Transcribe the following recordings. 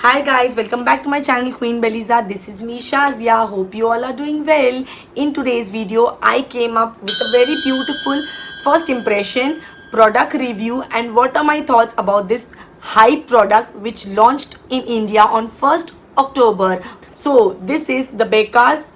Hi guys, welcome back to my channel Queen Beliza. This is me Shazia. Hope you all are doing well. In today's video, I came up with a very beautiful first impression, product review and what are my thoughts about this hype product which launched in India on 1st October. So this is the Becca's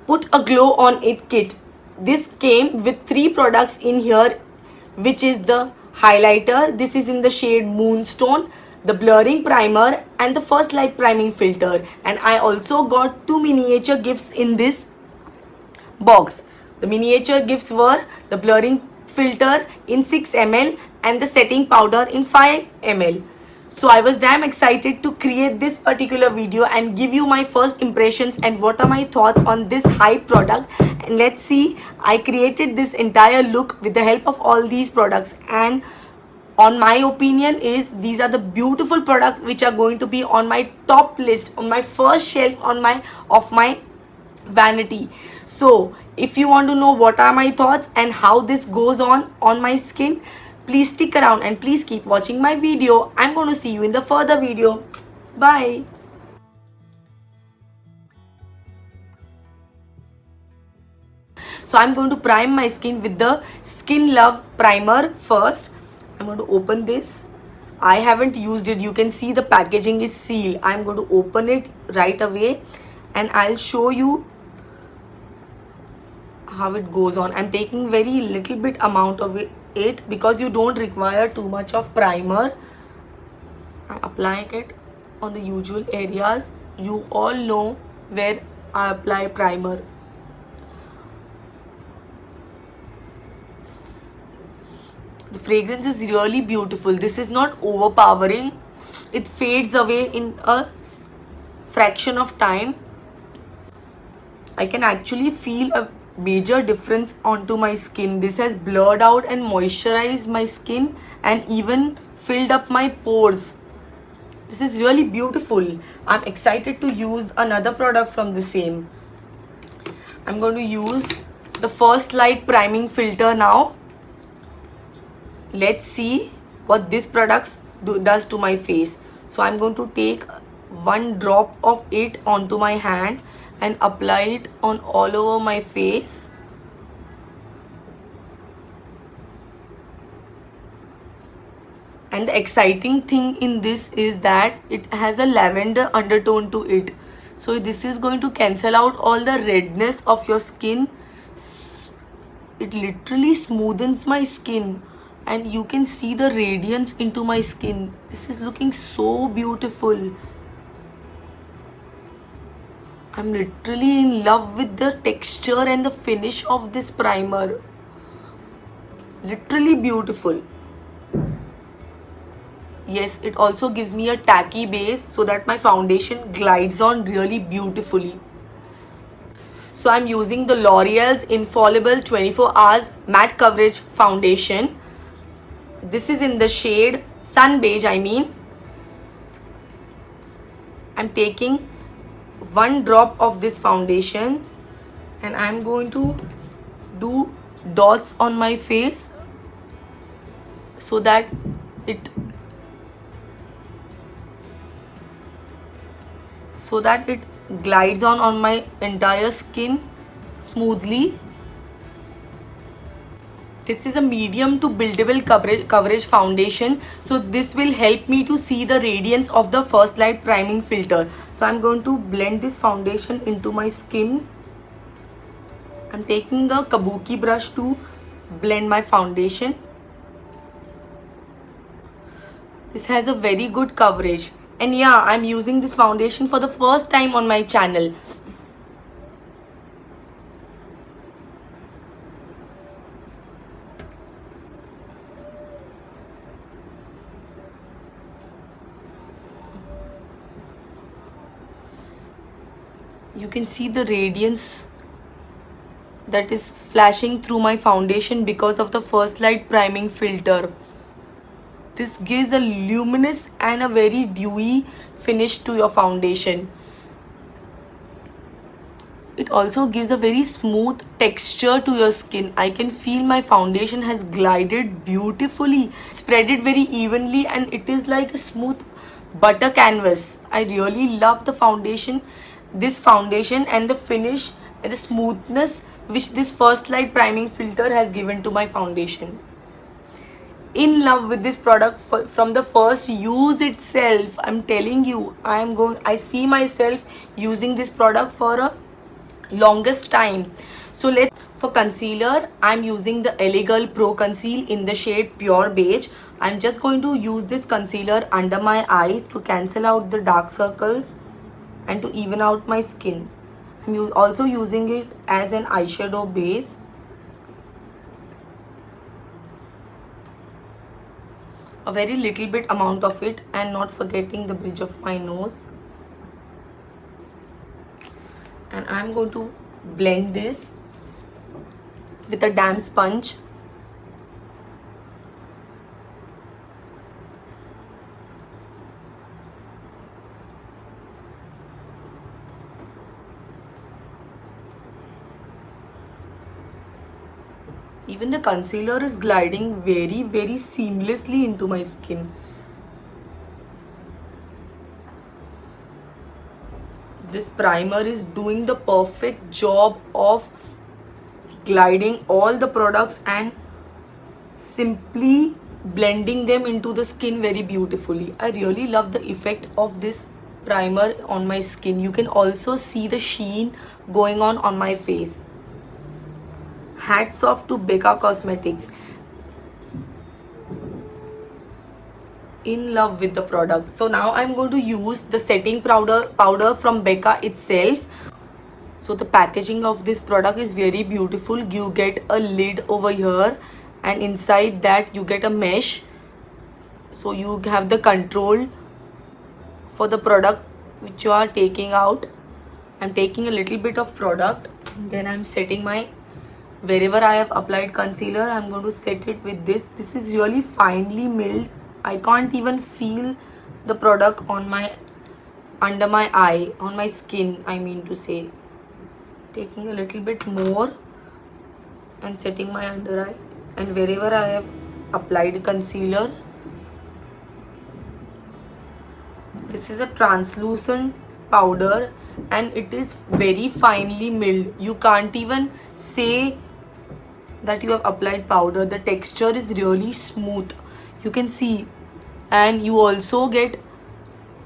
Put a Glow on It kit. This came with 3 products in here, which is the highlighter. This is in the shade Moonstone, the blurring primer and the first light priming filter. And I also got 2 miniature gifts in this box. The miniature gifts were the blurring filter in 6 ml and the setting powder in 5 ml. So I was damn excited to create this particular video and give you my first impressions and what are my thoughts on this hype product. And let's see, I created this entire look with the help of all these products, and on my opinion is these are the beautiful products which are going to be on my top list, on my first shelf on my vanity. So if you want to know what are my thoughts and how this goes on my skin, please stick around and please keep watching my video. I'm going to see you in the further video. Bye. So I'm going to prime my skin with the Skin Love primer first. I'm going to open this. I haven't used it. You can see the packaging is sealed. I'm going to open it right away and I'll show you how it goes on. I'm taking very little bit amount of it because you don't require too much of primer. I'm applying it on the usual areas. You all know where I apply primer. The fragrance is really beautiful. This is not overpowering. It fades away in a fraction of time. I can actually feel a major difference onto my skin. This has blurred out and moisturized my skin and even filled up my pores. This is really beautiful. I'm excited to use another product from the same. I'm going to use the First Light priming filter now. Let's see what this product does to my face. So I'm going to take 1 drop of it onto my hand and apply it on all over my face. And the exciting thing in this is that it has a lavender undertone to it. So this is going to cancel out all the redness of your skin. It literally smoothens my skin and you can see the radiance into my skin. This is looking so beautiful. I'm literally in love with the texture and the finish of this primer. Literally beautiful. Yes, it also gives me a tacky base so that my foundation glides on really beautifully. So I'm using the L'Oreal's Infallible 24 Hours Matte Coverage Foundation. This is in the shade Sun Beige, I'm taking 1 drop of this foundation and I'm going to do dots on my face so that it glides on my entire skin smoothly. This is a medium to buildable coverage foundation. So this will help me to see the radiance of the First Light priming filter. So I'm going to blend this foundation into my skin. I'm taking a kabuki brush to blend my foundation. This has a very good coverage. And yeah, I'm using this foundation for the first time on my channel. You can see the radiance that is flashing through my foundation because of the First Light priming filter. This gives a luminous and a very dewy finish to your foundation. It also gives a very smooth texture to your skin. I can feel my foundation has glided beautifully, spread it very evenly, and it is like a smooth Butter Canvas. I really love the foundation, this foundation, and the finish and the smoothness which this First Light priming filter has given to my foundation. In love with this product from the first use itself. I'm telling you, I see myself using this product for a longest time. So let's, for concealer, I'm using the LA Girl Pro Conceal in the shade Pure Beige. I'm just going to use this concealer under my eyes to cancel out the dark circles and to even out my skin. I'm also using it as an eyeshadow base. A very little bit amount of it, and not forgetting the bridge of my nose. And I'm going to blend this with a damp sponge. Even the concealer is gliding very, very seamlessly into my skin. This primer is doing the perfect job of gliding all the products and simply blending them into the skin very beautifully. I really love the effect of this primer on my skin. You can also see the sheen going on my face. Hats off to Becca Cosmetics. In love with the product. So now I'm going to use the setting powder from Becca itself. So the packaging of this product is very beautiful. You get a lid over here, and inside that you get a mesh, so you have the control for the product which you are taking out. I'm taking a little bit of product, then I'm setting my, wherever I have applied concealer, I'm going to set it with this. This is really finely milled. I can't even feel the product on my, under my eye, on my skin, I mean to say. Taking a little bit more and setting my under eye, and wherever I have applied concealer. This is a translucent powder and it is very finely milled. You can't even say that you have applied powder. The texture is really smooth, you can see, and you also get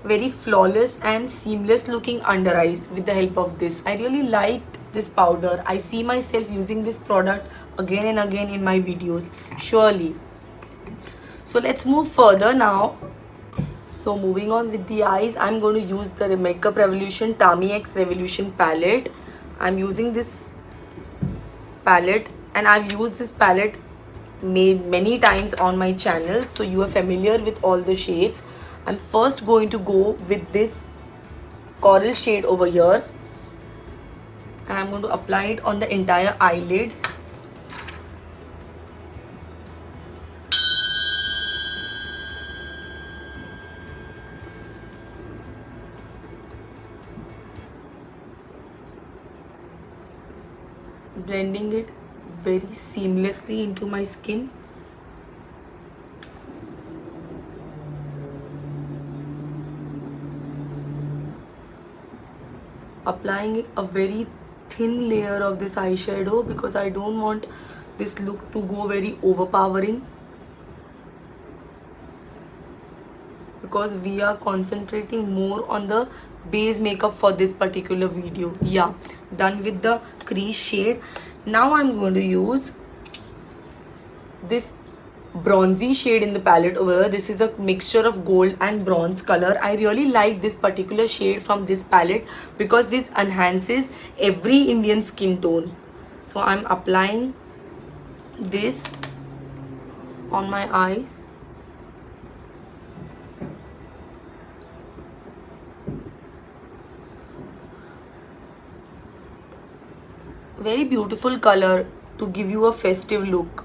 very flawless and seamless looking under eyes with the help of this. I really liked this powder. I see myself using this product again and again in my videos, surely. So let's move further now. So moving on with the eyes, I'm going to use the Makeup Revolution Tami X Revolution palette. I'm using this palette and I've used this palette many times on my channel, so you are familiar with all the shades. I'm first going to go with this coral shade over here and I'm going to apply it on the entire eyelid. Blending it very seamlessly into my skin. Applying a very thin layer of this eyeshadow because I don't want this look to go very overpowering, because we are concentrating more on the base makeup for this particular video. Yeah, done with the crease shade. Now I'm going to use this bronzy shade in the palette over here. This is a mixture of gold and bronze color. I really like this particular shade from this palette because this enhances every Indian skin tone. So I'm applying this on my eyes. Very beautiful color to give you a festive look.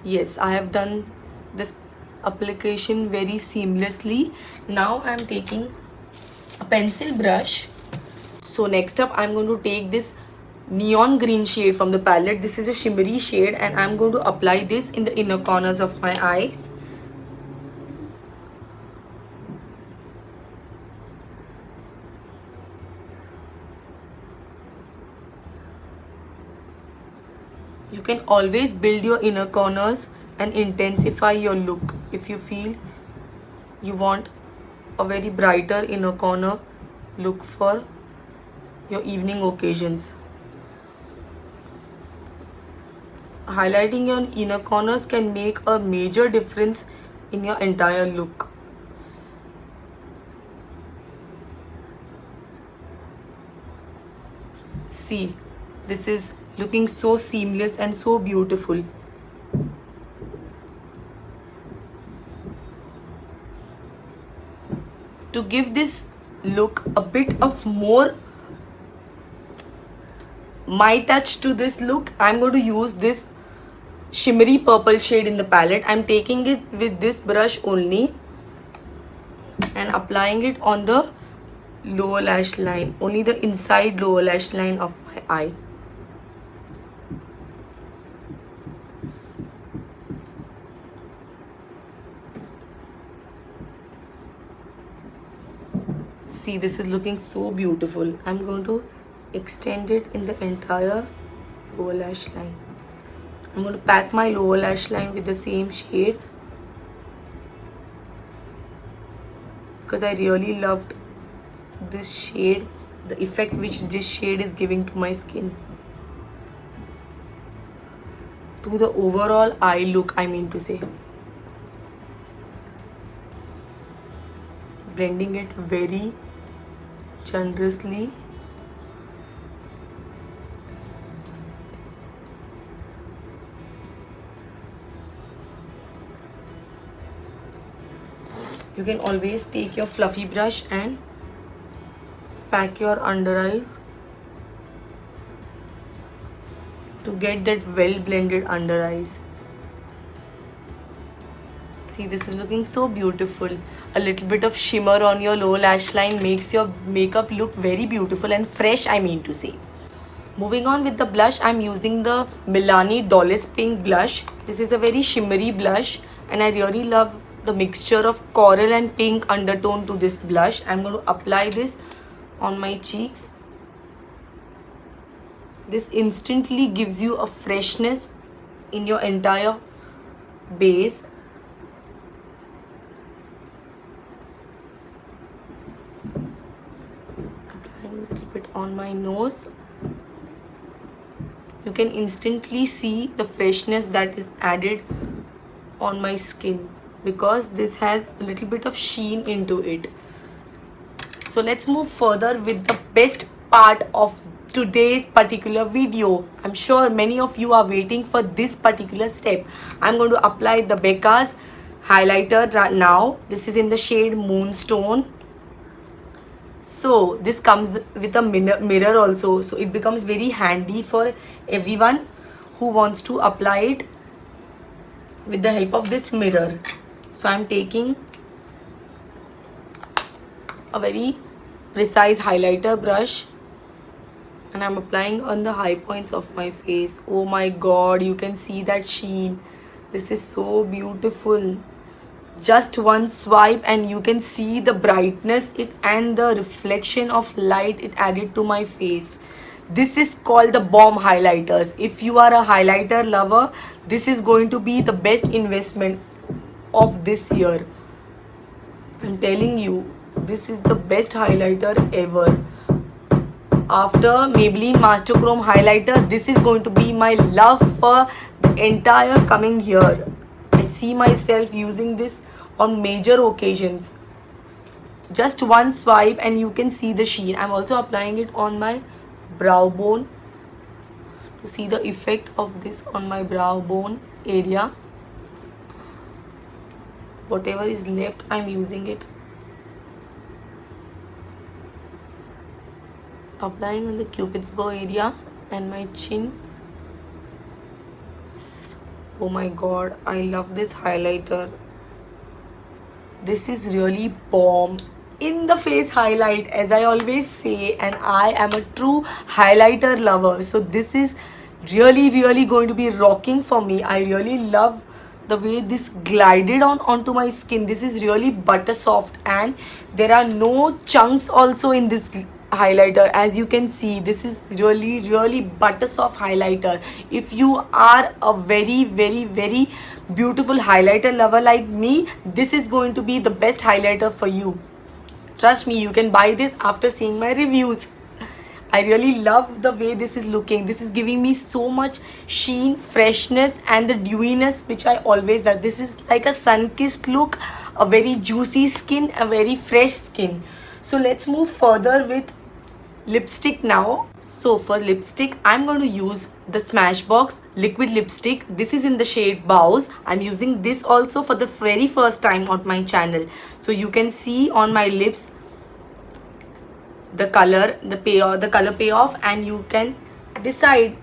Yes, I have done this application very seamlessly. Now I'm taking a pencil brush. So next up I'm going to take this neon green shade from the palette. This is a shimmery shade and I'm going to apply this in the inner corners of my eyes. You can always build your inner corners and intensify your look if you feel you want a very brighter inner corner look for your evening occasions. Highlighting your inner corners can make a major difference in your entire look. See, this is looking so seamless and so beautiful. To give this look a bit of more my touch to this look, I'm going to use this shimmery purple shade in the palette. I'm taking it with this brush only and applying it on the lower lash line, only the inside lower lash line of my eye. See, this is looking so beautiful. I'm going to extend it in the entire lower lash line. I'm going to pack my lower lash line with the same shade because I really loved this shade, the effect which this shade is giving to my skin, to the overall eye look, I mean to say. Blending it very generously. You can always take your fluffy brush and pack your under eyes to get that well blended under eyes. See, this is looking so beautiful. A little bit of shimmer on your lower lash line makes your makeup look very beautiful and fresh, I mean to say. Moving on with the blush, I'm using the Milani Dolce Pink blush. This is a very shimmery blush and I really love the mixture of coral and pink undertone to this blush. I'm going to apply this on my cheeks. This instantly gives you a freshness in your entire base. Applying a little bit on my nose. You can instantly see the freshness that is added on my skin because this has a little bit of sheen into it. So let's move further with the best part of today's particular video. I'm sure many of you are waiting for this particular step. I'm going to apply the Becca's highlighter right now. This is in the shade Moonstone. So this comes with a mirror also, so it becomes very handy for everyone who wants to apply it with the help of this mirror. So I'm taking a very precise highlighter brush and I'm applying on the high points of my face. Oh my god, you can see that sheen. This is so beautiful. Just one swipe and you can see the brightness and the reflection of light it added to my face. This is called the bomb highlighters. If you are a highlighter lover, this is going to be the best investment of this year. I'm telling you, this is the best highlighter ever. After Maybelline Master Chrome highlighter, this is going to be my love for the entire coming year. I see myself using this on major occasions. Just one swipe and you can see the sheen. I'm also applying it on my brow bone to see the effect of this on my brow bone area. Whatever is left, I'm using it. Applying on the cupid's bow area and my chin. Oh my god, I love this highlighter. This is really bomb in the face highlight, as I always say, and I am a true highlighter lover. So this is really going to be rocking for me. I really love the way this glided onto my skin. This is really butter soft, and there are no chunks also in this highlighter. As you can see, this is really butter soft highlighter. If you are a very beautiful highlighter lover like me, this is going to be the best highlighter for you. Trust me, you can buy this after seeing my reviews. I really love the way this is looking. This is giving me so much sheen, freshness, and the dewiness which I always love. This is like a sun-kissed look, a very juicy skin, a very fresh skin. So let's move further with lipstick now. So for lipstick, I'm going to use the Smashbox liquid lipstick. This is in the shade Bows. I'm using this also for the very first time on my channel. So you can see on my lips the color, the color payoff, and you can decide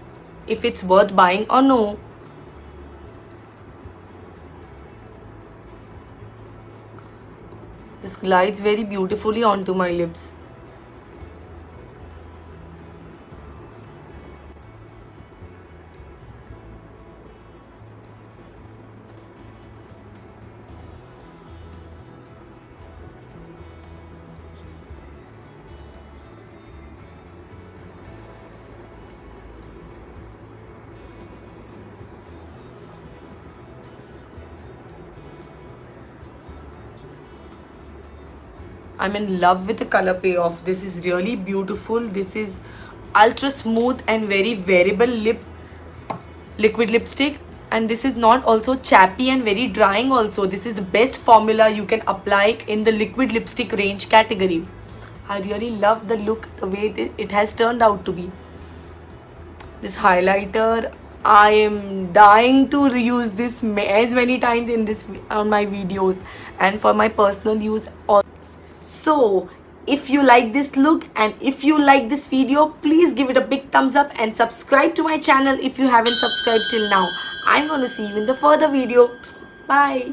if it's worth buying or no. This glides very beautifully onto my lips. I'm in love with the color payoff. This is really beautiful. This is ultra smooth and very wearable liquid lipstick, and this is not also chappy and very drying also. This is the best formula you can apply in the liquid lipstick range category. I really love the look, the way it has turned out to be. This highlighter, I am dying to reuse this as many times in this on my videos and for my personal use also. So if you like this look and if you like this video, please give it a big thumbs up and subscribe to my channel if you haven't subscribed till now. I'm going to see you in the further video. Bye.